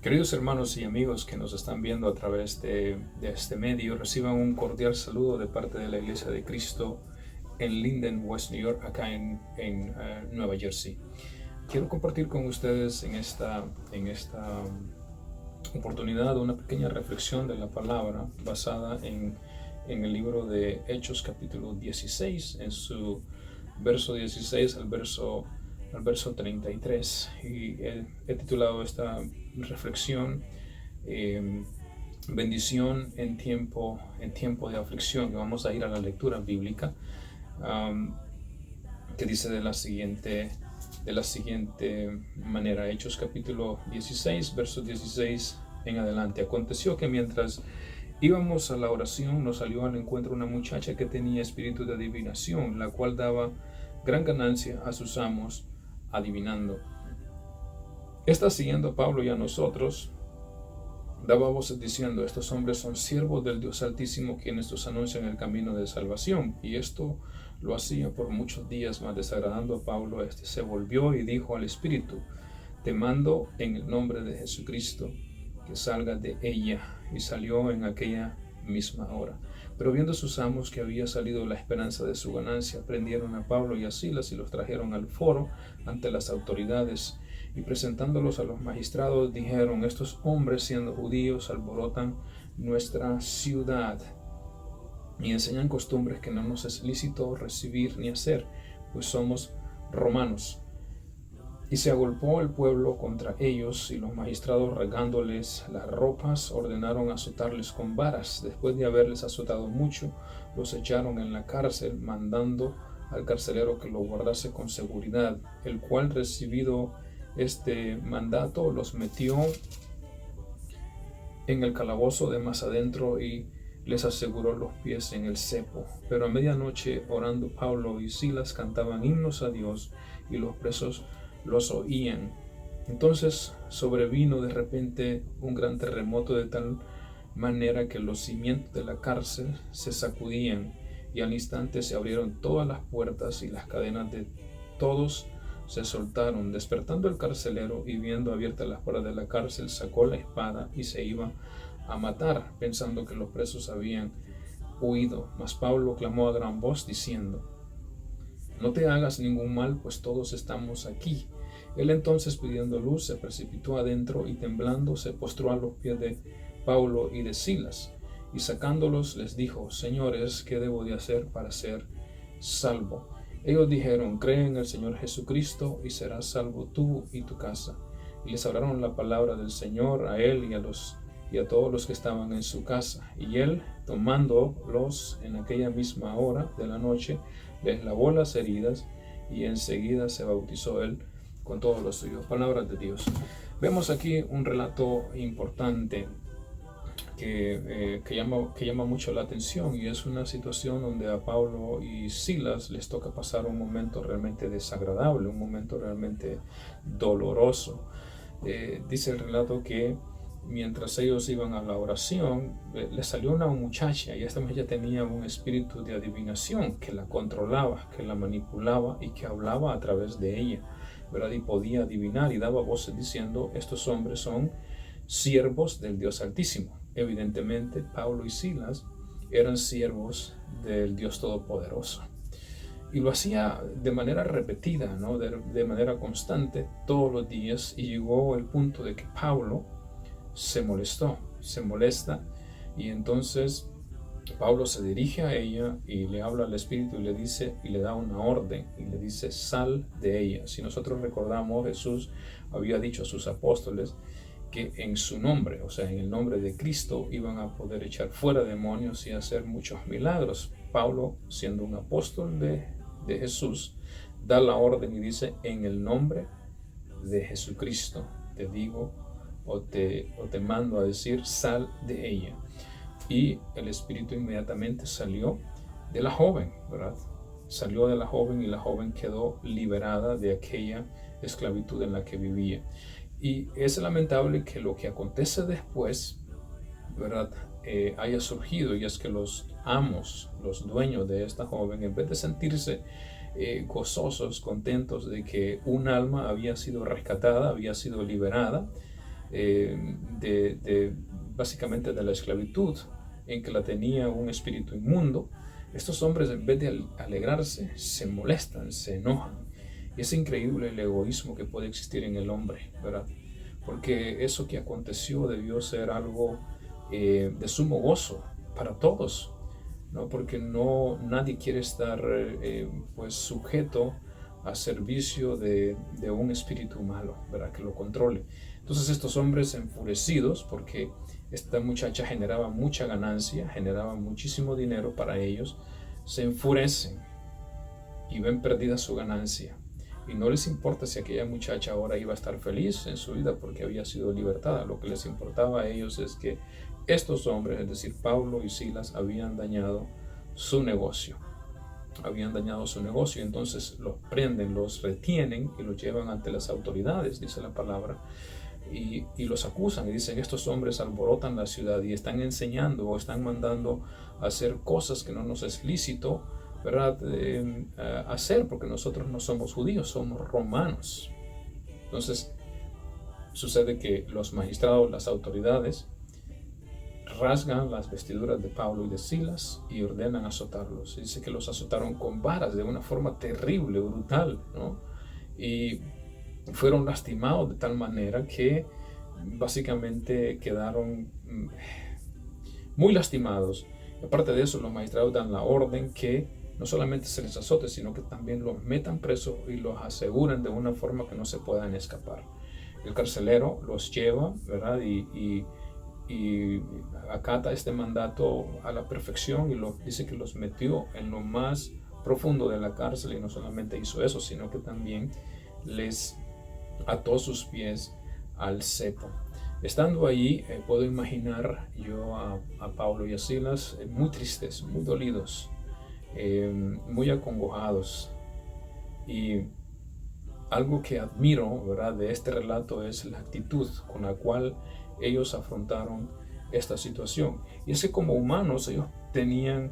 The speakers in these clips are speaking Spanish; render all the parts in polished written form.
Queridos hermanos y amigos que nos están viendo a través de este medio, reciban un cordial saludo de parte de la Iglesia de Cristo en Linden, West New York, acá en Nueva Jersey. Quiero compartir con ustedes en esta oportunidad una pequeña reflexión de la palabra basada en el libro de Hechos capítulo 16, en su verso 16 al verso 33. Y he titulado esta reflexión bendición en tiempo de aflicción. Y vamos a ir a la lectura bíblica, que dice de la siguiente manera. Hechos capítulo 16, versos 16 en adelante. Aconteció que mientras íbamos a la oración, nos salió al encuentro una muchacha que tenía espíritu de adivinación, la cual daba gran ganancia a sus amos adivinando. Esta, siguiendo a Pablo y a nosotros, daba voces diciendo: estos hombres son siervos del Dios Altísimo, quienes os anuncian el camino de salvación. Y esto lo hacía por muchos días, mas desagradando a Pablo, este se volvió y dijo al espíritu: te mando en el nombre de Jesucristo que salga de ella. Y salió en aquella misma hora. Pero viendo sus amos que había salido la esperanza de su ganancia, prendieron a Pablo y a Silas y los trajeron al foro ante las autoridades, y presentándolos a los magistrados dijeron: estos hombres, siendo judíos, alborotan nuestra ciudad y enseñan costumbres que no nos es lícito recibir ni hacer, pues somos romanos. Y se agolpó el pueblo contra ellos, y los magistrados, regándoles las ropas, ordenaron azotarles con varas. Después de haberles azotado mucho, los echaron en la cárcel, mandando al carcelero que lo guardase con seguridad, el cual, recibido este mandato, los metió en el calabozo de más adentro y les aseguró los pies en el cepo. Pero a medianoche, orando, Pablo y Silas cantaban himnos a Dios, y los presos los oían. Entonces sobrevino de repente un gran terremoto, de tal manera que los cimientos de la cárcel se sacudían, y al instante se abrieron todas las puertas y las cadenas de todos se soltaron. Despertando el carcelero y viendo abiertas las puertas de la cárcel, sacó la espada y se iba a matar, pensando que los presos habían huido. Mas Pablo clamó a gran voz diciendo: no te hagas ningún mal, pues todos estamos aquí. Él entonces, pidiendo luz, se precipitó adentro y temblando se postró a los pies de Pablo y de Silas, y sacándolos les dijo: señores, ¿qué debo de hacer para ser salvo? Ellos dijeron: cree en el Señor Jesucristo y serás salvo tú y tu casa. Y les hablaron la palabra del Señor a él y a todos los que estaban en su casa. Y él, tomándolos en aquella misma hora de la noche, les lavó las heridas, y enseguida se bautizó él con todos los suyos. Palabras de Dios. Vemos aquí un relato importante que llama mucho la atención, y es una situación donde a Pablo y Silas les toca pasar un momento realmente desagradable, un momento realmente doloroso. Dice el relato que mientras ellos iban a la oración, les salió una muchacha, y esta muchacha tenía un espíritu de adivinación que la controlaba, que la manipulaba y que hablaba a través de ella, ¿verdad? Y podía adivinar y daba voces diciendo: estos hombres son siervos del Dios Altísimo. Evidentemente, Pablo y Silas eran siervos del Dios Todopoderoso. Y lo hacía de manera repetida, ¿no? de manera constante, todos los días, y llegó el punto de que Pablo se molesta, y entonces Pablo se dirige a ella y le habla al Espíritu y le dice, y le da una orden, y le dice: sal de ella. Si nosotros recordamos, Jesús había dicho a sus apóstoles que en su nombre, o sea, en el nombre de Cristo, iban a poder echar fuera demonios y hacer muchos milagros. Pablo, siendo un apóstol de Jesús, da la orden y dice: en el nombre de Jesucristo te digo, o te mando a decir, sal de ella. Y el espíritu inmediatamente salió de la joven, ¿verdad? Salió de la joven, y la joven quedó liberada de aquella esclavitud en la que vivía. Y es lamentable que lo que acontece después, ¿verdad? Haya surgido, y es que los amos, los dueños de esta joven, en vez de sentirse gozosos, contentos de que un alma había sido rescatada, había sido liberada, básicamente de la esclavitud, en que la tenía un espíritu inmundo, estos hombres, en vez de alegrarse, se molestan, se enojan. Y es increíble el egoísmo que puede existir en el hombre, ¿verdad? Porque eso que aconteció debió ser algo de sumo gozo para todos, ¿no? Porque nadie quiere estar pues sujeto a servicio de un espíritu malo, ¿verdad? Que lo controle. Entonces estos hombres enfurecidos, porque esta muchacha generaba mucha ganancia, generaba muchísimo dinero para ellos, se enfurecen y ven perdida su ganancia. Y no les importa si aquella muchacha ahora iba a estar feliz en su vida porque había sido libertada. Lo que les importaba a ellos es que estos hombres, es decir, Pablo y Silas, habían dañado su negocio. Entonces los prenden, los retienen y los llevan ante las autoridades, dice la palabra, y los acusan y dicen: estos hombres alborotan la ciudad y están enseñando o están mandando a hacer cosas que no nos es lícito, ¿verdad? Hacer, porque nosotros no somos judíos, somos romanos. Entonces sucede que los magistrados, las autoridades, rasgan las vestiduras de Pablo y de Silas y ordenan azotarlos. Dice que los azotaron con varas de una forma terrible, brutal, ¿no? Y fueron lastimados de tal manera que básicamente quedaron muy lastimados. Y aparte de eso, los magistrados dan la orden que no solamente se les azote, sino que también los metan presos y los aseguren de una forma que no se puedan escapar. El carcelero los lleva, ¿verdad? Y acata este mandato a la perfección y dice que los metió en lo más profundo de la cárcel, y no solamente hizo eso, sino que también les ató sus pies al cepo. Estando allí, puedo imaginar yo a Pablo y a Silas muy tristes, muy dolidos, muy acongojados. Y algo que admiro, ¿verdad?, de este relato es la actitud con la cual ellos afrontaron esta situación. Y es que como humanos ellos tenían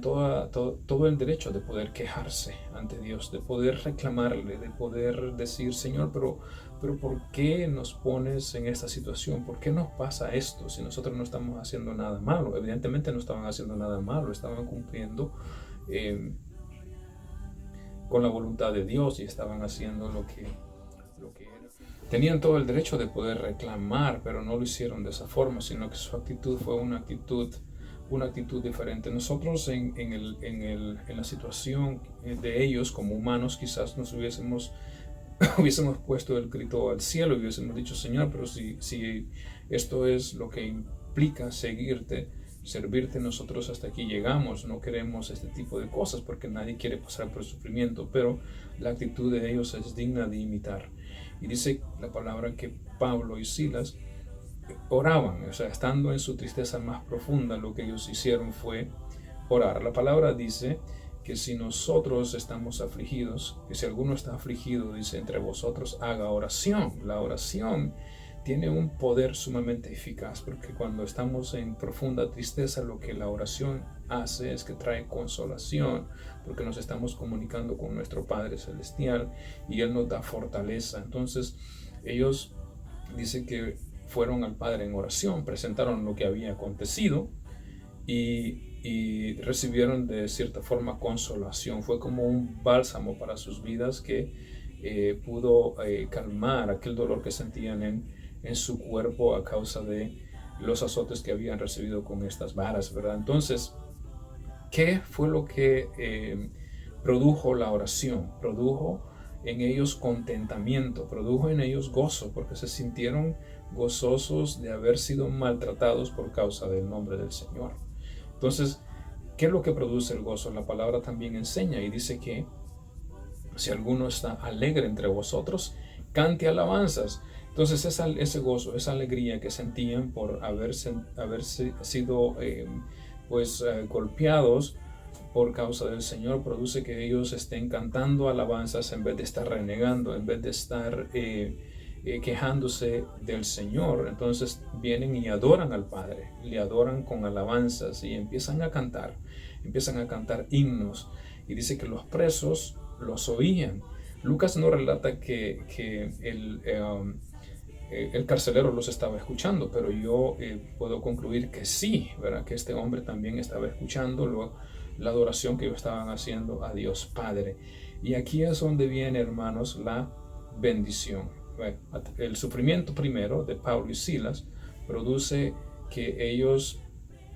todo el derecho de poder quejarse ante Dios, de poder reclamarle, de poder decir: Señor, pero ¿por qué nos pones en esta situación? ¿Por qué nos pasa esto si nosotros no estamos haciendo nada malo? Evidentemente no estaban haciendo nada malo, estaban cumpliendo con la voluntad de Dios y estaban haciendo lo que era. Tenían todo el derecho de poder reclamar, pero no lo hicieron de esa forma, sino que su actitud fue una actitud diferente. Nosotros en la situación de ellos como humanos, quizás nos hubiésemos puesto el grito al cielo y hubiésemos dicho: Señor, pero si esto es lo que implica servirte, nosotros hasta aquí llegamos, no queremos este tipo de cosas, porque nadie quiere pasar por sufrimiento. Pero la actitud de ellos es digna de imitar. Y dice la palabra que Pablo y Silas oraban, o sea, estando en su tristeza más profunda, lo que ellos hicieron fue orar. La palabra dice que si nosotros estamos afligidos, que si alguno está afligido, dice, entre vosotros haga oración. La oración tiene un poder sumamente eficaz, porque cuando estamos en profunda tristeza, lo que la oración hace es que trae consolación, porque nos estamos comunicando con nuestro Padre Celestial y Él nos da fortaleza. Entonces ellos dicen que fueron al Padre en oración, presentaron lo que había acontecido y recibieron de cierta forma consolación. Fue como un bálsamo para sus vidas que pudo calmar aquel dolor que sentían en su cuerpo a causa de los azotes que habían recibido con estas varas, ¿verdad? Entonces, ¿qué fue lo que produjo la oración? Produjo en ellos contentamiento, produjo en ellos gozo, porque se sintieron gozosos de haber sido maltratados por causa del nombre del Señor. Entonces, ¿qué es lo que produce el gozo? La palabra también enseña y dice que si alguno está alegre entre vosotros, cante alabanzas. Entonces ese gozo, esa alegría que sentían por haber sido golpeados por causa del Señor, produce que ellos estén cantando alabanzas en vez de estar renegando, en vez de estar quejándose del Señor. Entonces vienen y adoran al Padre, le adoran con alabanzas y empiezan a cantar himnos. Y dice que los presos los oían. Lucas no relata que el carcelero los estaba escuchando, pero yo puedo concluir que sí, ¿verdad? Que este hombre también estaba escuchando la adoración que ellos estaban haciendo a Dios Padre. Y aquí es donde viene, hermanos, la bendición. Bueno, el sufrimiento primero de Pablo y Silas produce que ellos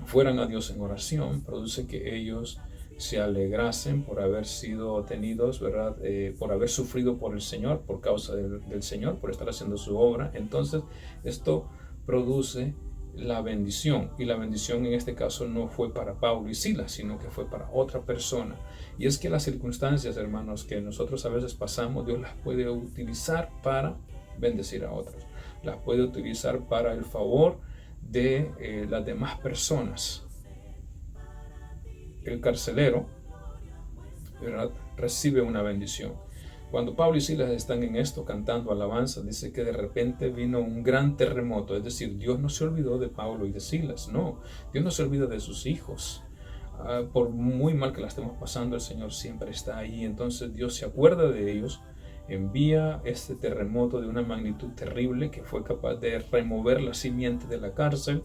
fueran a Dios en oración, produce que ellos se alegrasen por haber sido tenidos, ¿verdad? Por haber sufrido por el Señor, por causa del Señor, por estar haciendo su obra. Entonces, esto produce la bendición, y la bendición en este caso no fue para Pablo y Silas, sino que fue para otra persona. Y es que las circunstancias, hermanos, que nosotros a veces pasamos, Dios las puede utilizar para bendecir a otros, las puede utilizar para el favor de las demás personas. El carcelero, ¿verdad?, recibe una bendición. Cuando Pablo y Silas están en esto cantando alabanza, dice que de repente vino un gran terremoto. Es decir, Dios no se olvidó de Pablo y de Silas, no. Dios no se olvida de sus hijos. Por muy mal que la estemos pasando, el Señor siempre está ahí. Entonces Dios se acuerda de ellos, envía este terremoto de una magnitud terrible que fue capaz de remover la simiente de la cárcel,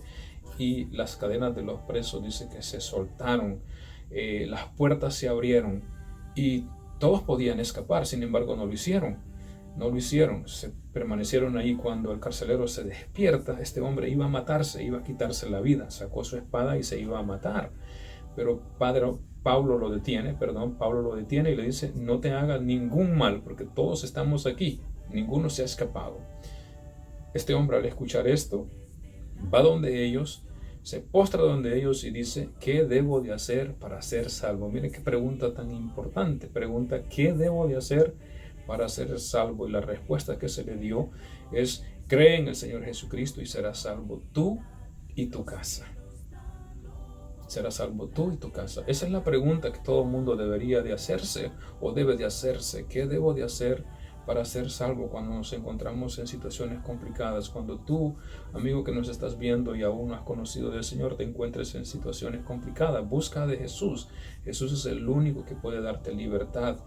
y las cadenas de los presos, dice que se soltaron, las puertas se abrieron y todos podían escapar. Sin embargo, no lo hicieron. Se permanecieron ahí. Cuando el carcelero se despierta, este hombre iba a matarse, iba a quitarse la vida, sacó su espada y se iba a matar. Pero Pablo lo detiene y le dice: no te hagas ningún mal, porque todos estamos aquí, ninguno se ha escapado. Este hombre, al escuchar esto, va donde ellos, se postra donde ellos y dice: ¿qué debo de hacer para ser salvo? Miren qué pregunta tan importante. Pregunta: ¿qué debo de hacer para ser salvo? Y la respuesta que se le dio es: cree en el Señor Jesucristo y serás salvo tú y tu casa. Serás salvo tú y tu casa. Esa es la pregunta que todo mundo debería de hacerse, o debe de hacerse. ¿Qué debo de hacer para ser salvo cuando nos encontramos en situaciones complicadas? Cuando tú, amigo que nos estás viendo y aún no has conocido del Señor, te encuentres en situaciones complicadas, busca de Jesús. Jesús es el único que puede darte libertad,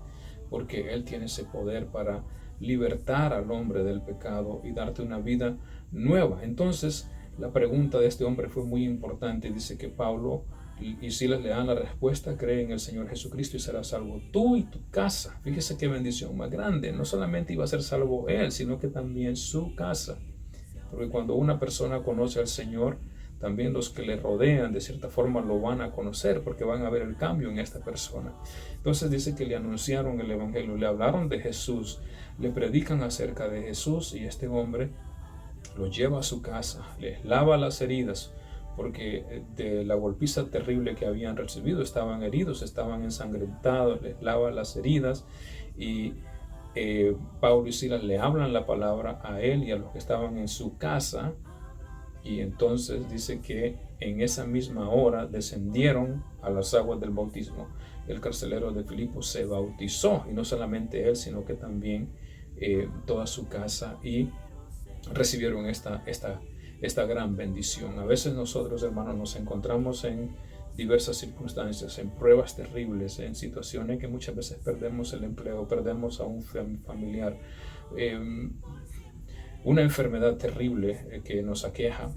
porque Él tiene ese poder para libertar al hombre del pecado y darte una vida nueva. Entonces, la pregunta de este hombre fue muy importante. Dice que Pablo y Silas le dan la respuesta: cree en el Señor Jesucristo y serás salvo tú y tu casa. Fíjese qué bendición más grande. No solamente iba a ser salvo él, sino que también su casa. Porque cuando una persona conoce al Señor, también los que le rodean de cierta forma lo van a conocer, porque van a ver el cambio en esta persona. Entonces dice que le anunciaron el Evangelio, le hablaron de Jesús, le predican acerca de Jesús, y este hombre lo lleva a su casa, les lava las heridas, porque de la golpiza terrible que habían recibido estaban heridos, estaban ensangrentados. Les lava las heridas, y Pablo y Silas le hablan la palabra a él y a los que estaban en su casa. Y entonces dice que en esa misma hora descendieron a las aguas del bautismo. El carcelero de Filipos se bautizó, y no solamente él, sino que también toda su casa, y recibieron esta gran bendición. A veces nosotros, hermanos, nos encontramos en diversas circunstancias, en pruebas terribles, en situaciones que muchas veces perdemos el empleo, perdemos a un familiar, una enfermedad terrible que nos aqueja,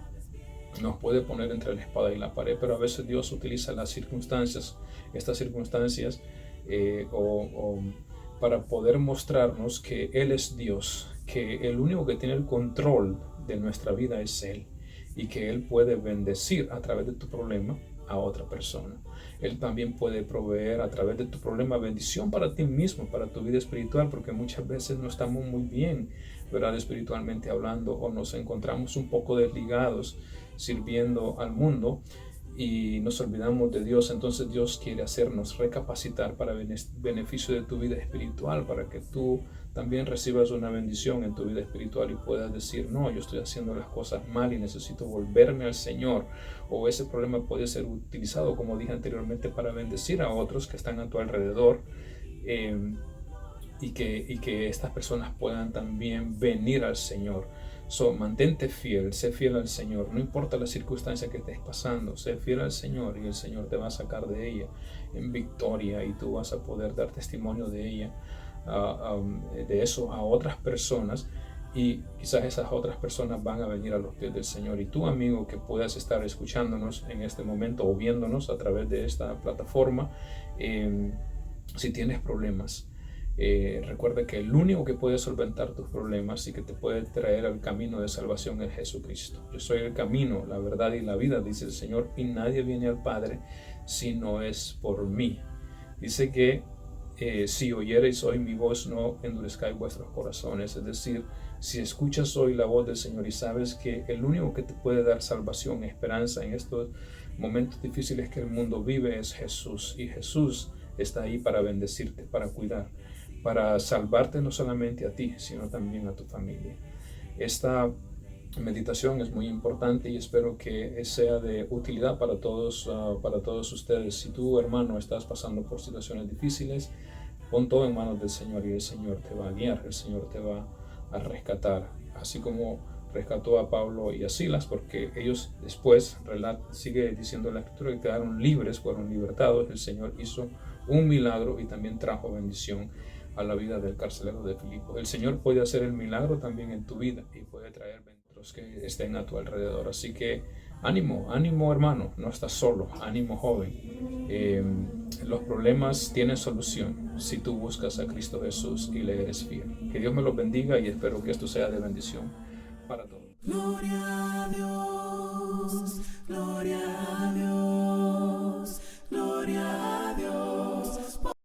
nos puede poner entre la espada y la pared. Pero a veces Dios utiliza estas circunstancias para poder mostrarnos que Él es Dios, que el único que tiene el control de nuestra vida es Él, y que Él puede bendecir a través de tu problema a otra persona. Él también puede proveer a través de tu problema bendición para ti mismo, para tu vida espiritual, porque muchas veces no estamos muy bien, ¿verdad?, espiritualmente hablando, o nos encontramos un poco desligados sirviendo al mundo y nos olvidamos de Dios. Entonces Dios quiere hacernos recapacitar para beneficio de tu vida espiritual, para que tú también recibas una bendición en tu vida espiritual y puedas decir: no, yo estoy haciendo las cosas mal y necesito volverme al Señor. O ese problema puede ser utilizado, como dije anteriormente, para bendecir a otros que están a tu alrededor, y que estas personas puedan también venir al Señor. Mantente fiel, sé fiel al Señor, no importa la circunstancia que estés pasando, sé fiel al Señor, y el Señor te va a sacar de ella en victoria, y tú vas a poder dar testimonio de ella, de eso a otras personas, y quizás esas otras personas van a venir a los pies del Señor. Y tú, amigo, que puedas estar escuchándonos en este momento o viéndonos a través de esta plataforma, si tienes problemas, recuerda que el único que puede solventar tus problemas y que te puede traer al camino de salvación es Jesucristo. Yo soy el camino, la verdad y la vida, dice el Señor, y nadie viene al Padre si no es por mí. Dice que si oyereis hoy mi voz, no endurezcáis vuestros corazones. Es decir, si escuchas hoy la voz del Señor y sabes que el único que te puede dar salvación, esperanza en estos momentos difíciles que el mundo vive es Jesús. Y Jesús está ahí para bendecirte, para cuidar, para salvarte no solamente a ti, sino también a tu familia. Esta meditación es muy importante y espero que sea de utilidad para todos ustedes. Si tú, hermano, estás pasando por situaciones difíciles, pon todo en manos del Señor y el Señor te va a guiar, el Señor te va a rescatar, así como rescató a Pablo y a Silas, porque ellos después, sigue diciendo la Escritura, que quedaron libres, fueron libertados. El Señor hizo un milagro y también trajo bendición a la vida del carcelero de Filipos. El Señor puede hacer el milagro también en tu vida y puede traer bendición que estén a tu alrededor. Así que ánimo, ánimo, hermano, no estás solo, ánimo, joven. Los problemas tienen solución si tú buscas a Cristo Jesús y le eres fiel. Que Dios me los bendiga y espero que esto sea de bendición para todos. Gloria a Dios, gloria a Dios.